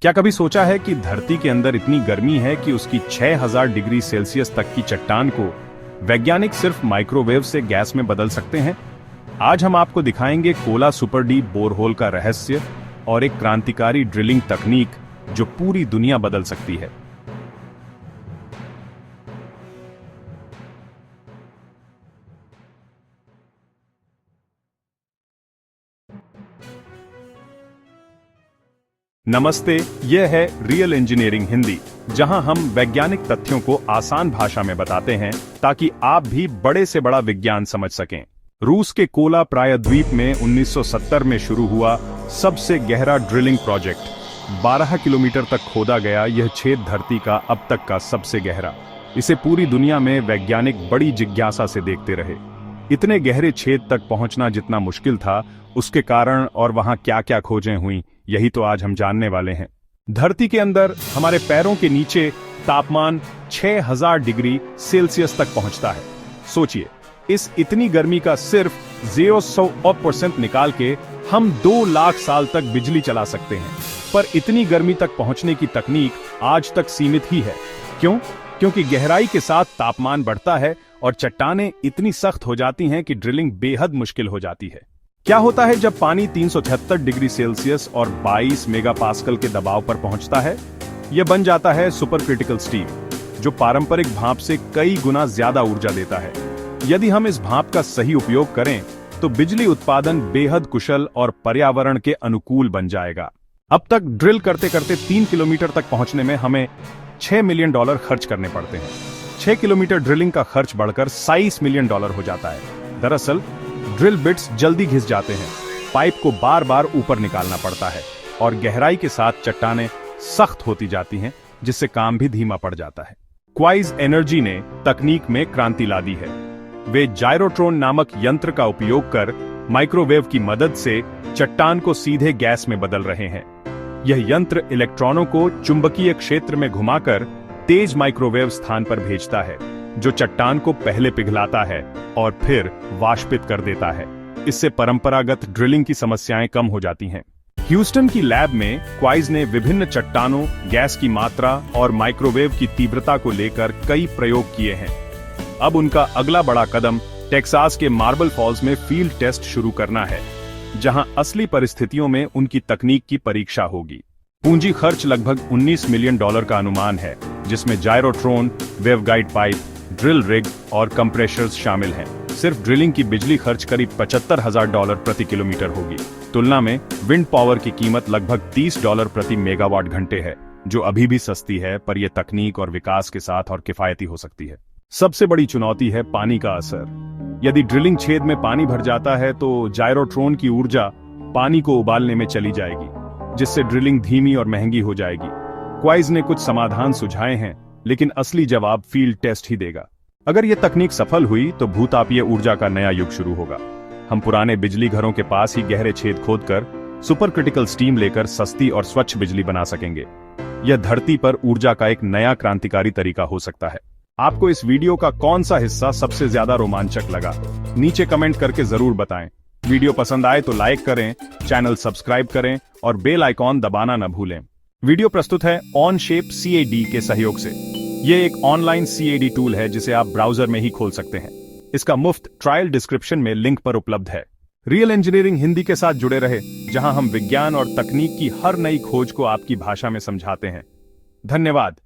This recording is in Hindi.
क्या कभी सोचा है कि धरती के अंदर इतनी गर्मी है कि उसकी 6000 डिग्री सेल्सियस तक की चट्टान को वैज्ञानिक सिर्फ माइक्रोवेव से गैस में बदल सकते हैं? आज हम आपको दिखाएंगे कोला सुपर डीप बोरहोल का रहस्य और एक क्रांतिकारी ड्रिलिंग तकनीक जो पूरी दुनिया बदल सकती है। नमस्ते, यह है रियल इंजीनियरिंग हिंदी, जहां हम वैज्ञानिक तथ्यों को आसान भाषा में बताते हैं ताकि आप भी बड़े से बड़ा विज्ञान समझ सकें। रूस के कोला प्रायद्वीप में 1970 में शुरू हुआ सबसे गहरा ड्रिलिंग प्रोजेक्ट। 12 किलोमीटर तक खोदा गया यह छेद धरती का अब तक का सबसे गहरा। इसे पूरी दुनिया में वैज्ञानिक बड़ी जिज्ञासा से देखते रहे। इतने गहरे छेद तक पहुंचना जितना मुश्किल था, उसके कारण और वहां क्या क्या खोजें हुई, यही तो आज हम जानने वाले हैं। धरती के अंदर हमारे पैरों के नीचे तापमान 6000 डिग्री सेल्सियस तक पहुंचता है। सोचिए, इस इतनी गर्मी का सिर्फ 0% निकाल के हम 2 लाख साल तक बिजली चला सकते हैं। पर इतनी गर्मी तक पहुंचने की तकनीक आज तक सीमित ही है। क्यों? क्योंकि गहराई के साथ तापमान बढ़ता है और चट्टानें इतनी सख्त हो जाती हैं कि ड्रिलिंग बेहद मुश्किल हो जाती है। क्या होता है जब पानी 373 डिग्री सेल्सियस और 22 मेगापास्कल के दबाव पर पहुंचता है? यह बन जाता है सुपर क्रिटिकल स्टीम, जो पारंपरिक भाप से कई गुना ज्यादा ऊर्जा देता है। यदि हम इस भाप का सही उपयोग करें तो बिजली उत्पादन बेहद कुशल और पर्यावरण के अनुकूल बन जाएगा। अब तक ड्रिल करते करते 3 किलोमीटर तक पहुंचने में हमें $6 मिलियन खर्च करने पड़ते हैं। 6 किलोमीटर ड्रिलिंग का खर्च बढ़कर $27 मिलियन हो जाता है। दरअसल ड्रिल बिट्स जल्दी घिस जाते हैं, पाइप को बार बार ऊपर निकालना पड़ता है और गहराई के साथ चट्टानें सख्त होती जाती हैं, जिससे काम भी धीमा पड़ जाता है। क्वाइज एनर्जी ने तकनीक में क्रांति ला दी है। वे जायरोट्रॉन नामक यंत्र का उपयोग कर माइक्रोवेव की मदद से चट्टान को सीधे गैस में बदल रहे हैं। यह यंत्र इलेक्ट्रॉनों को चुंबकीय क्षेत्र में घुमाकर तेज माइक्रोवेव स्थान पर भेजता है, जो चट्टान को पहले पिघलाता है और फिर वाष्पित कर देता है। इससे परंपरागत ड्रिलिंग की समस्याएं कम हो जाती हैं। ह्यूस्टन की लैब में क्वाइज ने विभिन्न चट्टानों, गैस की मात्रा और माइक्रोवेव की तीव्रता को लेकर कई प्रयोग किए हैं। अब उनका अगला बड़ा कदम टेक्सास के मार्बल फॉल्स में फील्ड टेस्ट शुरू करना है, जहां असली परिस्थितियों में उनकी तकनीक की परीक्षा होगी। पूंजी खर्च लगभग $19 मिलियन का अनुमान है, जिसमें जायरोट्रॉन, वेवगाइड पाइप, ड्रिल रिग और कंप्रेशर्स शामिल हैं। सिर्फ ड्रिलिंग की बिजली खर्च करीब $75,000 प्रति किलोमीटर होगी। तुलना में विंड पावर की कीमत लगभग $30 प्रति मेगावाट घंटे है, जो अभी भी सस्ती है, पर यह तकनीक और विकास के साथ और किफायती हो सकती है। सबसे बड़ी चुनौती है पानी का असर। यदि ड्रिलिंग छेद में पानी भर जाता है तो जायरोट्रॉन की ऊर्जा पानी को उबालने में चली जाएगी, जिससे ड्रिलिंग धीमी और महंगी हो जाएगी। क्वाइज ने कुछ समाधान सुझाए हैं, लेकिन असली जवाब फील्ड टेस्ट ही देगा। अगर यह तकनीक सफल हुई तो भूतापीय ऊर्जा का नया युग शुरू होगा। हम पुराने बिजली घरों के पास ही गहरे छेद खोदकर सुपर क्रिटिकल स्टीम लेकर सस्ती और स्वच्छ बिजली बना सकेंगे। यह धरती पर ऊर्जा का एक नया क्रांतिकारी तरीका हो सकता है। आपको इस वीडियो का कौन सा हिस्सा सबसे ज्यादा रोमांचक लगा? नीचे कमेंट करके जरूर बताएं। वीडियो पसंद आए तो लाइक करें, चैनल सब्सक्राइब करें और बेल आइकॉन दबाना न भूलें। वीडियो प्रस्तुत है ऑनशेप CAD के सहयोग से। ये एक ऑनलाइन CAD टूल है जिसे आप ब्राउजर में ही खोल सकते हैं। इसका मुफ्त ट्रायल डिस्क्रिप्शन में लिंक पर उपलब्ध है। रियल इंजीनियरिंग हिंदी के साथ जुड़े रहे, जहां हम विज्ञान और तकनीक की हर नई खोज को आपकी भाषा में समझाते हैं। धन्यवाद।